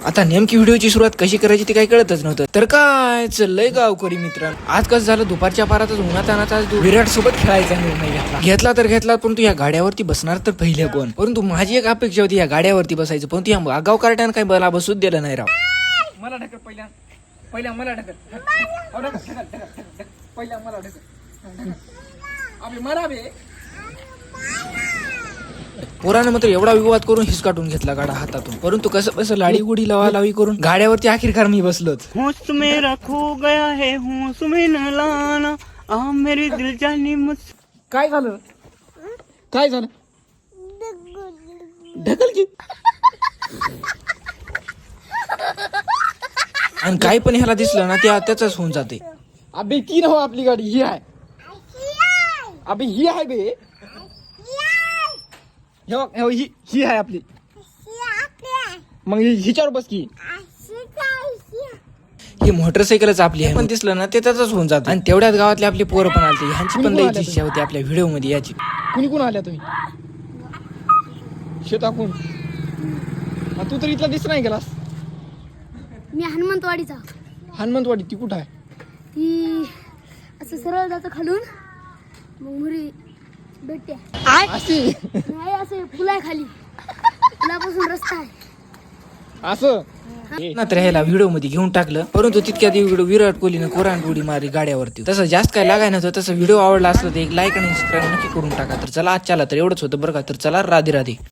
आता नेमकी व्हिडिओची सुरुवात कशी करायची ते काही कळतच नव्हतं. तर काय चाललंय गावकरी मित्रांनो, आज कसं झालं, दुपारच्या पारातच उन्हातानाचा विराट सोबत खेळायचा निर्णय घेतला परंतु या गाड्यावरती बसणार तर पहिले कोण. परंतु माझी एक अपेक्षा होती या गाड्यावरती बसायचं, परंतु या आगाव कार्ट्यानं काही मला बसूच दिलं नाही राव. मला ढकल पहिल्या मला ढकल पहिल्या मला ढकल अबे मला बे. पोरानं मात्र एवढा विवाद करून हिसकाटून घेतला गाडा हातातून, परंतु कसं लाडी गुडी लावालावी करून गाड्यावरती आखिरकार मी बसलोच. होश मेरा खो गया है होश में न लाना आ मेरी दिल जानी मुझ. काय झालं ढकल की. आणि काही पण ह्याला दिसलं ना त्याचाच होऊन जाते. अबे ती नव्ह आपली गाडी, ही आहे. अबे ही आहे बे, ही आहे आपली. मग हिच्यावर बस की. ही मोटरसायकलच आपली आहे पण दिसलं ना त्याचाच होऊन जात. आणि तेवढ्याच गावातले आपले पोरं पण आलते, ह्यांची पण लई इच्छा होती आपल्या व्हिडिओ मध्ये याची. कुणी आल्या तुम्ही शेताकून? तू तर इथला दिसत नाही गेलास. मी हनुमंतवाडीचा. हनुमंतवाडी ती कुठं आहे? ती असं सरळ जातं खालून, मग मुरी भेटते. अशी नाही असं फुला आहे खाली, फुलापासून रस्ता आहे असं. तर ह्याला व्हिडिओ मध्ये घेऊन टाकलं, परंतु तितक्यात व्हिडिओ विराट कोहलीनं कोरान उडी मारली गाड्यावरती. तसं जास्त काय लागाय नव्हतं. तसं व्हिडिओ आवडला असलं तर एक लाईक आणि सबस्क्राईब नक्की करून टाका. तर चला आजच्याला तर एवढंच होतं बरं का. तर चला राधे राधे.